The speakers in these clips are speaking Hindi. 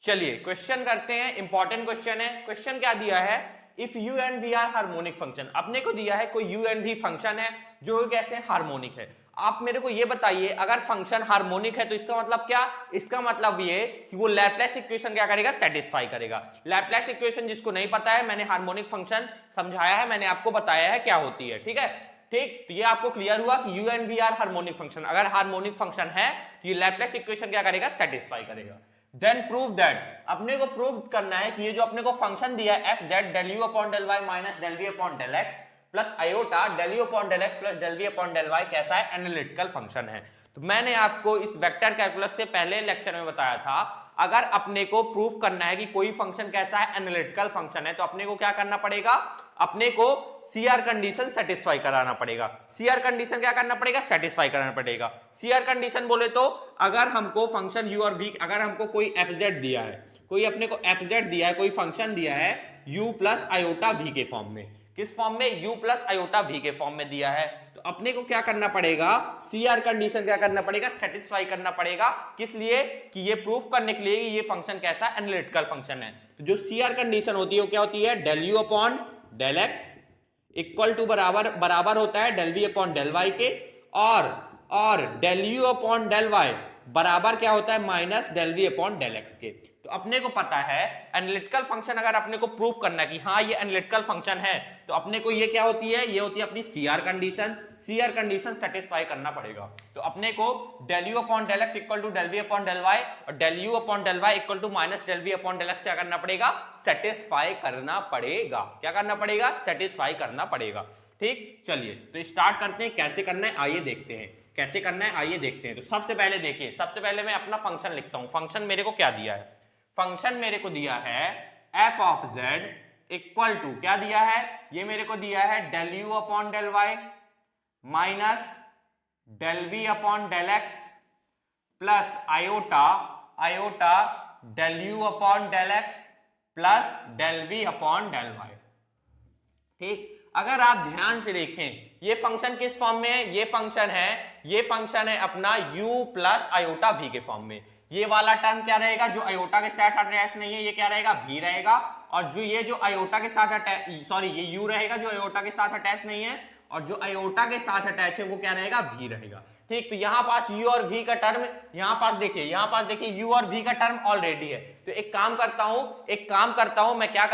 चलिए क्वेश्चन करते हैं, इंपॉर्टेंट क्वेश्चन है। क्वेश्चन क्या दिया है, if u and v are harmonic function. अपने को दिया है कोई यू एंड वी फंक्शन है जो कैसे हार्मोनिक है। आप मेरे को ये बताइए, अगर फंक्शन हार्मोनिक है तो इसका मतलब क्या, इसका मतलब ये कि वो लैप्लेस इक्वेशन क्या करेगा, सेटिस्फाई करेगा। लैप्लेस इक्वेशन जिसको नहीं पता है, मैंने हार्मोनिक फंक्शन समझाया है, मैंने आपको बताया है क्या होती है, ठीक है। ठीक, तो ये आपको क्लियर हुआ कि u and v are harmonic function. अगर हार्मोनिक फंक्शन है तो ये लैप्लेस इक्वेशन क्या करेगा, सेटिस्फाई करेगा। देन प्रूव दैट, अपने को प्रूव करना है कि ये जो अपने को फंक्शन दिया है f z del u upon del y minus del v upon del x plus iota del u upon del x plus del v upon del y कैसा है, एनालिटिकल फंक्शन है। तो मैंने आपको इस वेक्टर कैलकुलस से पहले लेक्चर में बताया था, अगर अपने को प्रूफ करना है कि कोई फंक्शन कैसा है, एनालिटिकल फंक्शन है, तो अपने को क्या करना पड़ेगा, अपने को सीआर कंडीशन सेटिस्फाई कराना पड़ेगा। सीआर कंडीशन क्या करना पड़ेगा, सेटिस्फाई कराना पड़ेगा। सीआर कंडीशन बोले तो अगर हमको फंक्शन यू और वी, अगर हमको कोई एफ जेड दिया है, कोई अपने को एफ जेड दिया है, कोई फंक्शन दिया है यू प्लस आयोटा वी के फॉर्म में, किस फॉर्म में, यू प्लस आयोटा वी के फॉर्म में दिया है, तो अपने को क्या करना पड़ेगा, सीआर कंडीशन क्या करना पड़ेगा, सेटिस्फाई करना पड़ेगा। किस लिए, कि ये प्रूफ करने के लिए कि ये फंक्शन कैसा एनालिटिकल फंक्शन है। तो जो सीआर कंडीशन होती है वो क्या होती है, del u upon del x equal to बराबर होता है del v upon del y के, और del u upon del y बराबर क्या होता है, minus del v upon del x के। तो अपने को पता है एनालिटिकल फंक्शन अगर अपने को प्रूफ करना है कि हाँ ये एनालिटिकल फंक्शन है, तो अपने को ये क्या होती है, ये होती है अपनी CR condition. CR condition satisfy करना पड़ेगा। तो अपने को del u upon del x equal to del v upon del Y और del u upon del Y equal to minus del v upon del x क्या करना पड़ेगा, सेटिस्फाई करना पड़ेगा। क्या करना पड़ेगा, सेटिस्फाई करना पड़ेगा। ठीक, चलिए तो स्टार्ट करते हैं। कैसे करना है आइए देखते हैं, कैसे करना है आइए देखते हैं। तो सबसे पहले देखिए, सबसे पहले मैं अपना फंक्शन लिखता हूं। फंक्शन मेरे को क्या दिया है, फंक्शन मेरे को दिया है f of z equal to, क्या दिया है, ये मेरे को दिया है del u upon del y minus del v upon del x plus iota del u upon del x plus del v upon del Y. ठीक, अगर आप ध्यान से देखें ये फंक्शन किस फॉर्म में है, ये फंक्शन है अपना u प्लस आयोटा v के फॉर्म में। ये वाला टर्म क्या रहेगा, जो आयोटा के साथ अटैच नहीं है, ये क्या रहेगा, v रहेगा। और जो ये जो आयोटा के साथ ये u रहेगा जो आयोटा के साथ अटैच नहीं है, और जो आयोटा के साथ अटैच है वो क्या रहेगा, v रहेगा। ठीक, तो यहां पास u और v का टर्म, यहां पास देखिए u और v का टर्म ऑलरेडी है। तो एक काम करता हूं, मैं क्या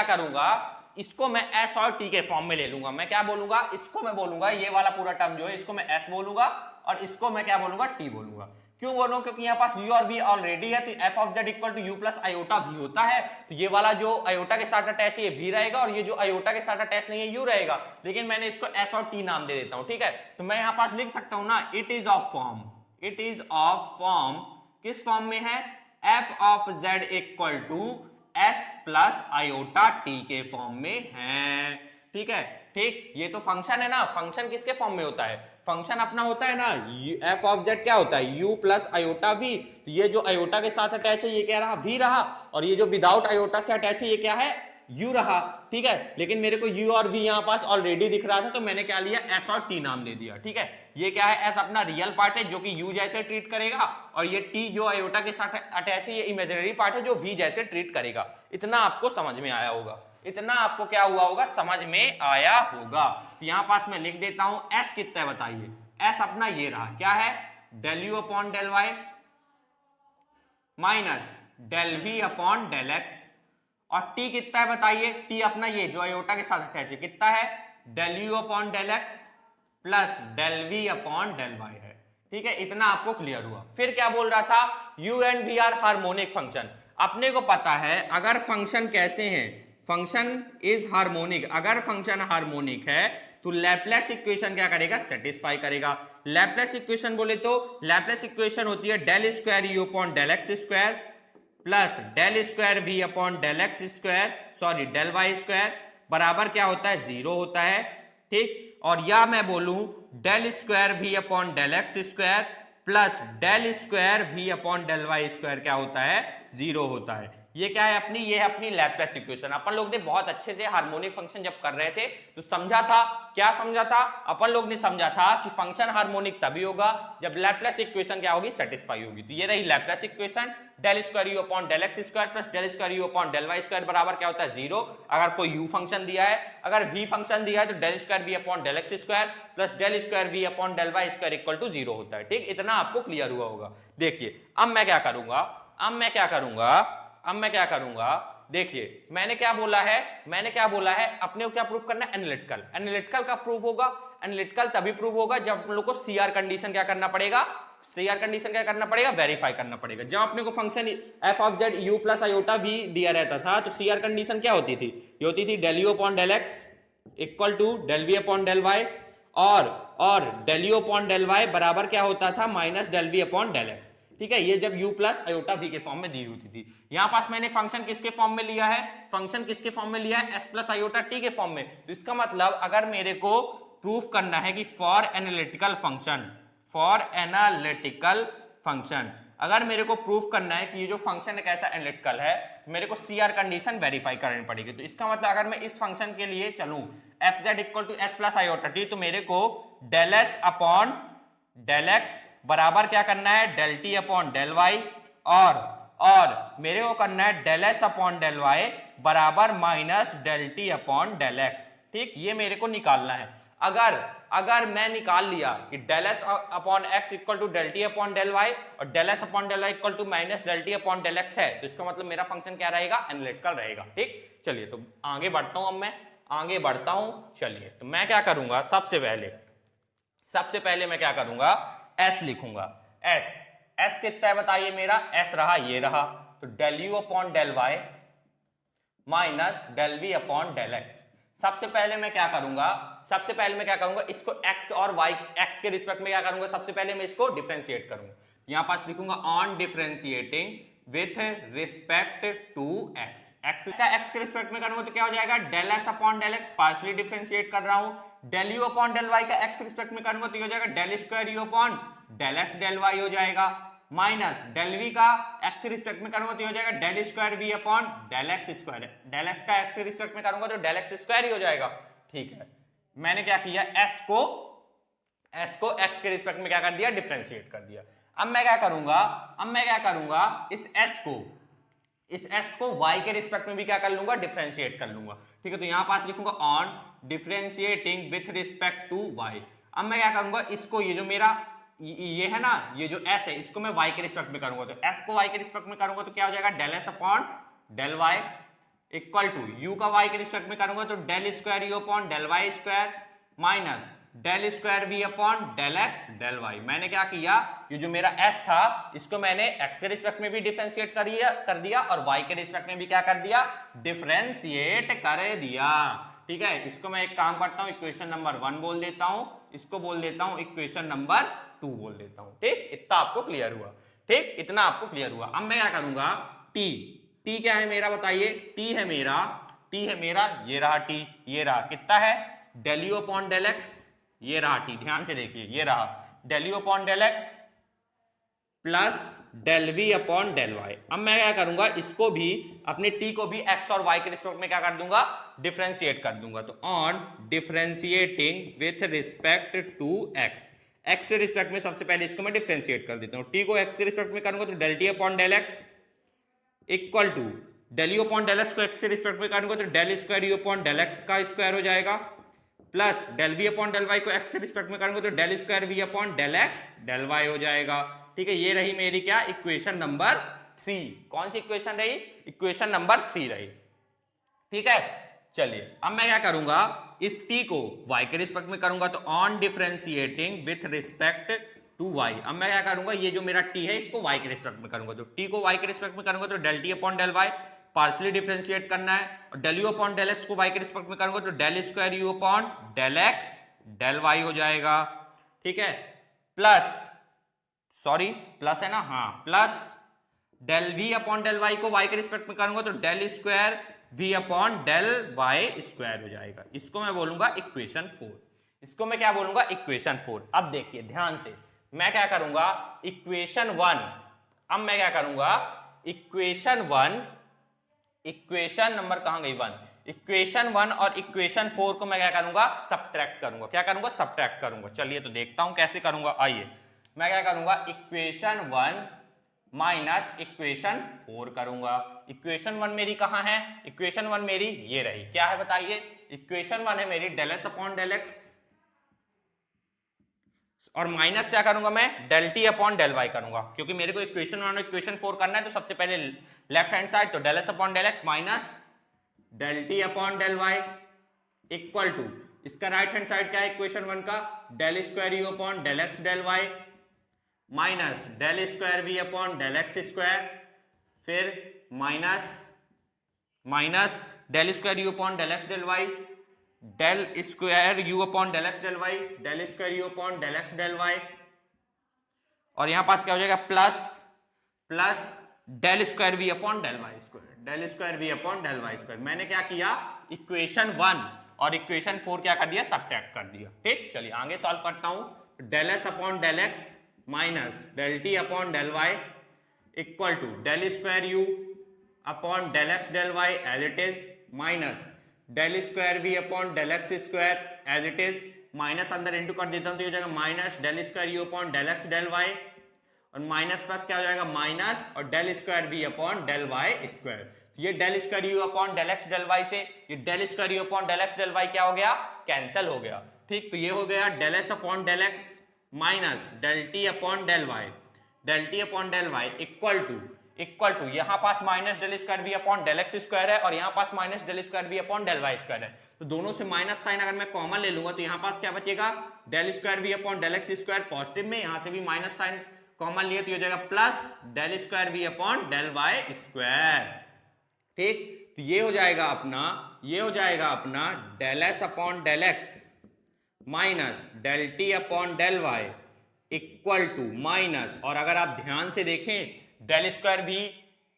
करूंगा, इसको मैं s और t के फॉर्म में ले लूंगा। मैं क्या बोलूंगा, इसको मैं बोलूंगा, ये वाला पूरा टर्म जो है इसको मैं s बोलूंगा और इसको मैं क्या बोलूंगा, t बोलूंगा। क्यों बोलूं, क्योंकि यहाँ पास u और v ऑलरेडी है, तो f of z equal to u plus iota v होता है। तो ये वाला जो आयोटा के साथ अटैच है ये v रहेगा, और ये जो आयोटा के साथ अटैच नहीं है u रहेगा। लेकिन मैंने इसको s और t नाम दे देता हूं, ठीक है। तो मैं यहाँ पास लिख सकता हूं ना, इट इज ऑफ फॉर्म, किस फॉर्म में है, f of z equal to s plus iota t के फॉर्म में है। ठीक है, ठीक, ये तो फंक्शन है ना। फंक्शन किसके फॉर्म में होता है, फंक्शन अपना होता है ना f ऑफ z क्या होता है, u प्लस आयोटा v। तो ये जो आयोटा के साथ अटैच है ये क्या रहा, v रहा, और ये जो विदाउट आयोटा से अटैच है ये क्या है, u रहा। ठीक है, लेकिन मेरे को u और v यहाँ पास ऑलरेडी दिख रहा था, तो मैंने क्या लिया, s और t नाम दे दिया। ठीक है, ये क्या है, s अपना रियल पार्ट है जो कि u जैसे ट्रीट करेगा, और ये t जो आयोटा के साथ अटैच है ये इमेजिनरी पार्ट है जो v जैसे ट्रीट करेगा। इतना आपको समझ में आया होगा, इतना आपको क्या हुआ होगा, समझ में आया होगा। यहाँ पास मैं लिख देता हूं s कितना है बताइए, s अपना ये रहा, क्या है, del u upon del y minus del v upon del x, और t कितना है बताइए, t अपना ये जो आयोटा के साथ अटैच है कितना है, del u upon del x plus del v upon del y है। ठीक है, इतना आपको क्लियर हुआ। फिर क्या बोल रहा था, u and v are harmonic function. अपने को पता है अगर फंक्शन कैसे हैं, फंक्शन इज हार्मोनिक, अगर फंक्शन हार्मोनिक है तो लैप्लेस इक्वेशन क्या करेगा, सेटिस्फाई करेगा। लैप्लेस इक्वेशन बोले तो लैप्लेस इक्वेशन होती है del square you upon del x square plus del square we upon del x square, sorry del Y square बराबर क्या होता है, 0 होता है। ठीक, और या मैं बोलूं del square we upon del x square plus del square we upon del Y square क्या होता है, 0 होता है। ये क्या है अपनी, ये है अपनी लैप्लेस इक्वेशन। अपन लोग ने बहुत अच्छे से हार्मोनिक फंक्शन जब कर रहे थे तो समझा था, क्या समझा था अपन लोग ने, समझा था कि फंक्शन हार्मोनिक तभी होगा जब लैप्लेस इक्वेशन क्या होगी, सेटिस्फाई होगी। तो ये रही Laplace equation, del square you upon del x square plus del square you upon del Y square बराबर क्या होता है 0। अगर कोई u फंक्शन दिया है, अगर v फंक्शन दिया है तो del square v upon del x square plus del square v upon del Y square equal to 0 होता है। ठीक, इतना आपको क्लियर हुआ होगा। देखिए अब मैं क्या करूंगा, देखिए मैंने क्या बोला है, अपने को क्या प्रूफ करना है, एनालिटिकल। एनालिटिकल का प्रूफ होगा, एनालिटिकल तभी प्रूफ होगा जब हम लोग को सीआर कंडीशन क्या करना पड़ेगा, वेरीफाई करना पड़ेगा। जब अपने को function f of z u plus iota v दिया रहता था तो सीआर कंडीशन क्या होती थी, ये होती थी del u upon del x equal to del v upon del Y, और del u upon del y बराबर क्या होता था minus del v upon del x. ठीक है, ये जब u प्लस आयोटा v के फॉर्म में दी होती थी। यहां पास मैंने फंक्शन किसके फॉर्म में लिया है, s प्लस आयोटा t के फॉर्म में। तो इसका मतलब अगर मेरे को प्रूफ करना है कि फॉर एनालिटिकल फंक्शन, अगर मेरे को प्रूफ करना है कि ये जो फंक्शन है कैसा एनालिटिकल है, तो मेरे को सीआर कंडीशन वेरीफाई करनी पड़ेगी। तो इसका मतलब अगर मैं इस फंक्शन के लिए चलूं f z equal to s plus iota t, तो मेरे को del S upon del x बराबर क्या करना है, del T upon del Y, और मेरे को करना है del S upon del y बराबर minus del T upon del x. ठीक, ये मेरे को निकालना है। अगर मैं निकाल लिया कि del S upon x equal to del T upon del Y और del S upon del Y equal to minus del T upon del x है, तो इसका मतलब मेरा फंक्शन क्या रहेगा, एनालिटिकल रहेगा। ठीक, चलिए तो आगे बढ़ता हूं, अब मैं आगे बढ़ता हूं। चलिए तो मैं क्या करूंगा, सबसे पहले मैं क्या करूंगा, s लिखूंगा। s कितना है बताइए, मेरा s रहा, ये रहा, तो del u upon del y minus del v upon del x. सबसे पहले मैं क्या करूंगा, इसको x और y, x के रिस्पेक्ट में क्या करूंगा, सबसे पहले मैं इसको डिफरेंशिएट करूंगा। यहां पास लिखूंगा on differentiating with respect to x का x के रिस्पेक्ट में करूंगा तो क्या हो जाएगा, del s upon del x, partially differentiate कर रहा हूं। Del u upon del y का x रिस्पेक्ट में करूंगा तो ये हो जाएगा del square u upon del x del y हो जाएगा, माइनस डेल v का x रिस्पेक्ट में करूंगा तो ये हो जाएगा del square v upon del x square. Del x का x रिस्पेक्ट में करूंगा तो डेल x स्क्वायर ही हो जाएगा। ठीक है, मैंने क्या किया, s को x के रिस्पेक्ट में क्या कर दिया, डिफरेंशिएट कर दिया। अब मैं क्या करूंगा, इस s को y के रिस्पेक्ट में भी क्या कर लूंगा, डिफरेंशिएट कर लूंगा। ठीक है, तो यहां पास लिखूंगा on differentiating with respect to y। अब मैं क्या करूंगा, इसको ये जो मेरा ये है ना, ये जो s है इसको मैं y के रिस्पेक्ट में करूंगा, तो s को y के रिस्पेक्ट में करूंगा तो क्या हो जाएगा, del s upon del y equal to u का y के रिस्पेक्ट में करूंगा तो del square u upon del y square minus del square v upon del x del y। मैंने क्या किया, ये जो मेरा s था इसको मैंने x के रिस्पेक्ट में भी डिफरेंशिएट कर दिया और y के रिस्पेक्ट में भी क्या कर दिया, डिफरेंशिएट कर दिया। ठीक है, इसको मैं एक काम करता हूं, इक्वेशन नंबर 1 बोल देता हूं, इसको बोल देता हूं इक्वेशन नंबर 2 बोल देता हूं। ठीक, इतना आपको क्लियर हुआ। ठीक, इतना आपको क्लियर हुआ। अब मैं क्या करूंगा, t क्या है मेरा बताइए, t है मेरा ये रहा t, ये रहा कितना है, del u upon del x, ये रहा t, ध्यान से देखिए, ये रहा del u upon del x plus del v upon del y. अब मैं क्या करूंगा, इसको भी अपने t को भी x और y के रिस्पेक्ट में क्या कर दूंगा, डिफरेंशिएट कर दूंगा। तो on differentiating with respect to x के रिस्पेक्ट में सबसे पहले इसको मैं डिफरेंशिएट कर देता हूं। t को x के रिस्पेक्ट में करूंगा तो del T upon del x equal to del u upon del x को x के रिस्पेक्ट में करूंगा तो del square you upon del x का स्क्वायर हो जाएगा, plus del v upon del y को x के रिस्पेक्ट में करूंगा तो del square we upon del x del y हो जाएगा। ठीक है, ये रही मेरी क्या, इक्वेशन नंबर 3। कौन सी इक्वेशन रही, इक्वेशन नंबर 3 रही। ठीक है, चलिए अब मैं क्या करूंगा, इस t को y के रिस्पेक्ट में करूंगा तो on differentiating with respect to y। अब मैं क्या करूंगा, ये जो मेरा t है इसको y के रिस्पेक्ट में करूंगा, तो t को y के रिस्पेक्ट में करूंगा तो del T upon del y, partially differentiate करना है, और del u upon del x को y के रिस्पेक्ट में करूंगा तो del square you upon del x del y हो जाएगा। ठीक है, प्लस है ना, हाँ, plus del v upon del y को y के रिस्पेक्ट में करूंगा तो del square v upon del y square हो जाएगा। इसको मैं बोलूंगा इक्वेशन 4। इसको मैं क्या बोलूंगा, इक्वेशन 4। अब देखिए ध्यान से, मैं क्या करूंगा, इक्वेशन 1, अब मैं क्या करूंगा, इक्वेशन 1 इक्वेशन नंबर कहां गई 1, इक्वेशन 1 और इक्वेशन 4 को मैं क्या करूंगा, सब्ट्रैक्ट करूंगा। क्या करूंगा, सब्ट्रैक्ट करूंगा। चलिए तो देखता हूं कैसे करूंगा। आइए मैं क्या करूंगा, इक्वेशन 1 माइनस इक्वेशन 4 करूंगा। इक्वेशन 1 मेरी कहां है, इक्वेशन 1 मेरी ये रही। क्या है बताइए, इक्वेशन 1 है मेरी del S upon del x, और माइनस क्या करूंगा मैं, del T upon del Y करूंगा, क्योंकि मेरे को इक्वेशन 1 और इक्वेशन 4 करना है। तो सबसे पहले लेफ्ट हैंड साइड, तो del S upon del x minus del T upon del Y equal to, इसका राइट हैंड साइड क्या है इक्वेशन 1 का, del square you upon del x del y minus del square we upon del x square, फिर minus minus del square you upon del x del Y, del square you upon del x del Y, del square you upon del x del Y, और यहां पास क्या हो जाएगा, plus plus del square we upon del Y square, del square we upon del Y square. मैंने क्या किया, इक्वेशन 1 और इक्वेशन 4 क्या कर दिया, सब्ट्रैक्ट कर दिया। ठीक, चलिए आगे सॉल्व करता हूं। Del S upon del x minus del T upon del Y equal to del square you upon del x del Y as it is minus del square we upon del x square as it is, minus अंदर इंटू कर देता हूं तो ये हो जाएगा minus del square you upon del x del Y, और माइनस प्लस क्या हो जाएगा, माइनस और del square we upon del Y square. तो ये del square you upon del x del Y से ये del square you upon del x del Y क्या हो गया, कैंसिल हो गया। ठीक, तो ये हो गया del S upon del x minus del T upon del Y, del T upon del Y equal to यहां पास minus del square we upon del x square है, और यहां पास minus del square we upon del Y square है। तो दोनों से माइनस साइन अगर मैं कॉमन ले लूंगा तो यहां पास क्या बचेगा, del square we upon del x square positive में, यहां से भी माइनस साइन कॉमन लिए तो ये हो जाएगा plus del square we upon del Y square. ठीक, तो ये हो जाएगा अपना del S upon del x minus del T upon del Y equal to minus, और अगर आप ध्यान से देखें del square we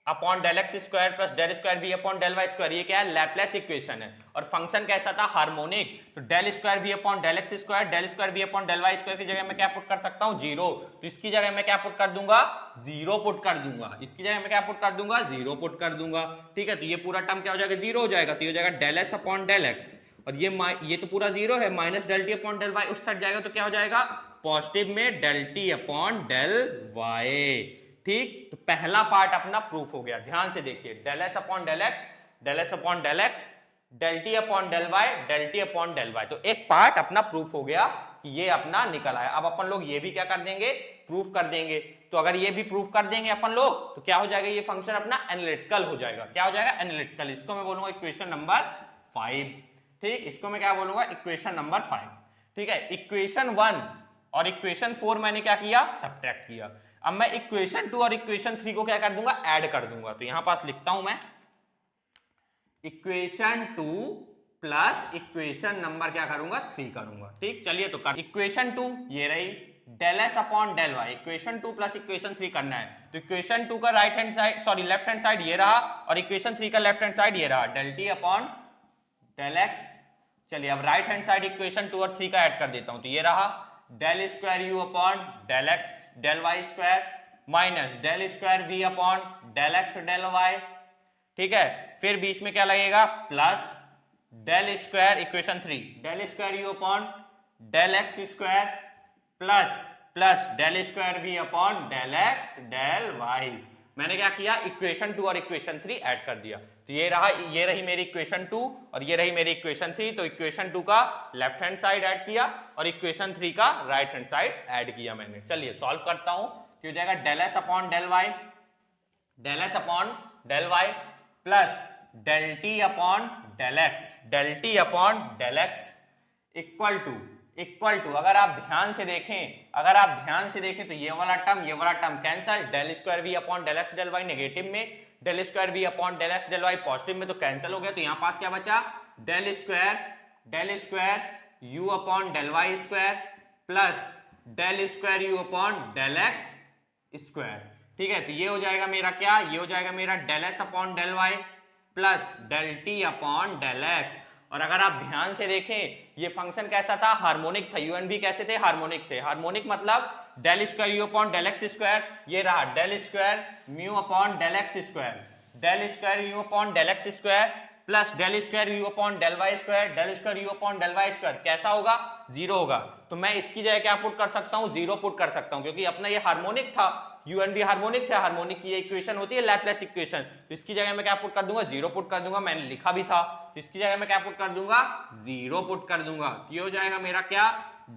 upon del x square plus del square we upon del Y square, ये क्या है, लैपलेस इक्वेशन है। और फंक्शन कैसा था, हार्मोनिक। तो del square we upon del x square, del square we upon del Y square की जगह मैं क्या पुट कर सकता हूं, 0। तो इसकी जगह मैं क्या पुट कर दूंगा, 0 पुट कर दूंगा। इसकी जगह मैं क्या पुट कर दूंगा, 0 पुट कर दूंगा। ठीक है, तो ये पूरा टर्म क्या हो जाएगा, 0 हो जाएगा। तो ये हो जाएगा del S upon del x, और ये तो पूरा 0 है, minus del T upon del Y उस साइड जाएगा तो क्या हो जाएगा, पॉजिटिव में del T upon del Y. ठीक, तो पहला पार्ट अपना प्रूफ हो गया। ध्यान से देखिए, del S upon del x, del S upon del x, del T upon del Y, del T upon del Y. तो एक पार्ट अपना प्रूफ हो गया कि ये अपना निकल आया। अब अपन लोग ये भी क्या कर देंगे, प्रूफ कर देंगे। तो अगर ये भी प्रूफ कर देंगे अपन लोग तो क्या हो जाएगा, ये फंक्शन अपना एनालिटिकल हो जाएगा। क्या हो जाएगा, एनालिटिकल। इसको मैं बोलूंगा इक्वेशन नंबर 5। ठीक, इसको मैं क्या बोलूंगा, इक्वेशन नंबर 5। ठीक है, इक्वेशन 1 और इक्वेशन 4 मैंने क्या किया, सब्ट्रैक्ट किया। अब मैं इक्वेशन 2 और इक्वेशन 3 को क्या कर दूंगा, ऐड कर दूंगा। तो यहां पास लिखता हूं मैं इक्वेशन 2 प्लस इक्वेशन नंबर क्या करूंगा, 3 करूंगा। ठीक, चलिए तो कर। इक्वेशन 2 ये रही, del S upon del Y, equation 2 plus equation 3 करना है। तो इक्वेशन 2 का right hand side, sorry left hand side ये रहा, और इक्वेशन 3 का लेफ्ट हैंड साइड ये रहा, del T upon del X. चलिए अब राइट हैंड साइड इक्वेशन 2 और 3 का ऐड कर देता हूं। तो ये रहा del square you upon del x del Y square minus del square we upon del x del Y. ठीक है, फिर बीच में क्या लगेगा, plus del square equation 3 del square you upon del x square plus plus del square we upon del x del Y. मैंने क्या किया, इक्वेशन 2 और इक्वेशन 3 ऐड कर दिया। तो ये रही मेरी इक्वेशन 2 और ये रही मेरी इक्वेशन 3। तो इक्वेशन 2 का लेफ्ट हैंड साइड ऐड किया और इक्वेशन 3 का राइट हैंड साइड ऐड किया मैंने। चलिए सॉल्व करता हूं। तो हो जाएगा del S upon del Y, del S upon del Y plus del T upon del x, del T upon del x equal to अगर आप ध्यान से देखें तो ये वाला term cancel, del square we upon del x del y negative में, del square we upon del x del y positive में, तो कैंसिल हो गया। तो यहां पास क्या बचा, del square you upon del Y square plus del square you upon del x square. ठीक है, तो ये हो जाएगा मेरा क्या, ये हो जाएगा मेरा del S upon del Y plus del T upon del x. और अगर आप ध्यान से देखें ये फंक्शन कैसा था, हार्मोनिक था। यू एंड वी कैसे थे, हार्मोनिक थे। हार्मोनिक मतलब del square you upon del x square, ये रहा del square mu upon del x square, del square you upon del x square plus del square you upon del Y square, del square you upon del Y square कैसा होगा, जीरो होगा। तो मैं इसकी जगह क्या पुट कर सकता हूं, जीरो पुट कर सकता हूं, क्योंकि अपना ये हार्मोनिक था, यू एंड वी हार्मोनिक थे, हार्मोनिक की ये इक्वेशन होती है लैप्लेस इक्वेशन। तो इसकी जगह मैं क्या पुट कर दूंगा, जीरो पुट कर दूंगा, मैंने लिखा भी था। तो इसकी जगह मैं क्या पुट कर दूंगा, जीरो पुट कर दूंगा। तो ये हो जाएगा मेरा क्या,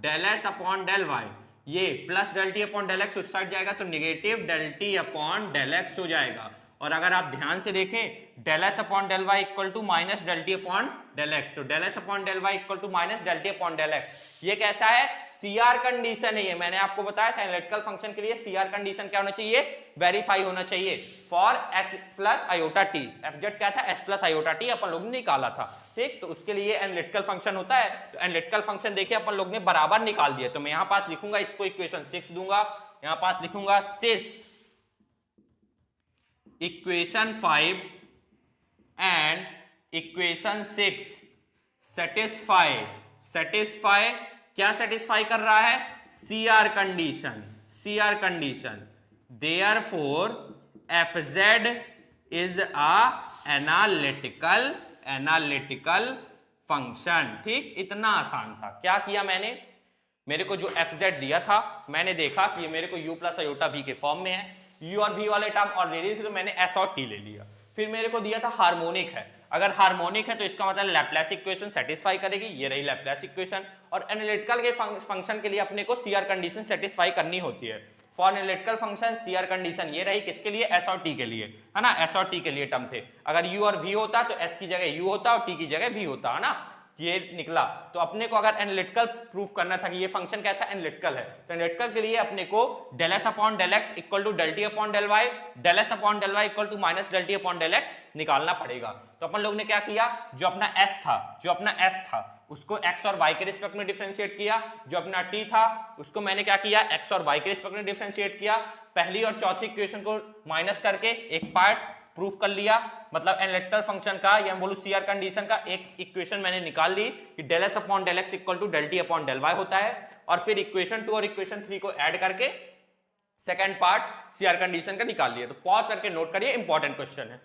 del S upon del y, ये plus del T upon del x उस साइड जाएगा तो negative del T upon del x हो जाएगा। और अगर आप ध्यान से देखें del S upon del Y equal to minus del T upon del x, तो del S upon del Y equal to minus del T upon del x, ये कैसा है, सीआर कंडीशन है। ये मैंने आपको बताया था एनालिटिकल फंक्शन के लिए सीआर कंडीशन क्या होना चाहिए, वेरीफाई होना चाहिए for S plus iota T. F Z क्या था, एस प्लस आयोटा टी अपन लोग ने निकाला था, ठीक। तो उसके लिए एनालिटिकल फंक्शन होता है, तो एनालिटिकल फंक्शन देखिए अपन लोग ने बराबर निकाल दिया। तो मैं यहां पास लिखूंगा इसको इक्वेशन 6 दूंगा, यहां पास लिखूंगा 6 इक्वेशन 5 एंड इक्वेशन 6 सेटिस्फाई क्या सेटिस्फाई कर रहा है, CR condition. Therefore F Z is a analytical function, ठीक। इतना आसान था। क्या किया मैंने, मेरे को जो एफजेड दिया था मैंने देखा कि ये मेरे को u प्लस आयोटा v के फॉर्म में है, u और v वाले टर्म ऑलरेडी थे तो मैंने s और t ले लिया। फिर मेरे को दिया था हार्मोनिक है, अगर हार्मोनिक है तो इसका मतलब लैप्लेस इक्वेशन सेटिस्फाई करेगी, ये रही लैप्लेस इक्वेशन। और एनालिटिकल के फंक्शन के लिए अपने को सीआर कंडीशन सेटिस्फाई करनी होती है। For analytical function CR condition ये रही किसके लिए, एस और टी के लिए, है ना, एस और टी के लिए टर्म थे। अगर u और v होता तो s की जगह u होता और t की जगह v होता, है ना, ये निकला। तो अपने को अगर एनालिटिकल प्रूफ करना था कि ये फंक्शन कैसा एनालिटिकल है, तो एनालिटिकल के लिए अपने को del S upon del x equal to del T upon del Y, del S upon del Y equal to minus del T upon del X निकालना पड़ेगा। तो अपन लोग ने क्या किया, जो अपना s था उसको x और y के रिस्पेक्ट में डिफरेंशिएट किया, जो अपना t था उसको मैंने क्या किया, x और y के रिस्पेक्ट में डिफरेंशिएट किया। पहली और चौथी इक्वेशन को माइनस करके एक पार्ट प्रूफ कर लिया, मतलब एनालिटिकल फंक्शन का या बोलूं सीआर कंडीशन का एक इक्वेशन मैंने निकाल ली कि del S upon del x equal to del T upon del Y होता है। और फिर इक्वेशन 2 और इक्वेशन 3 को ऐड करके सेकंड पार्ट सीआर कंडीशन का निकाल लिया। तो पॉज करके नोट करिए, इंपॉर्टेंट क्वेश्चन है।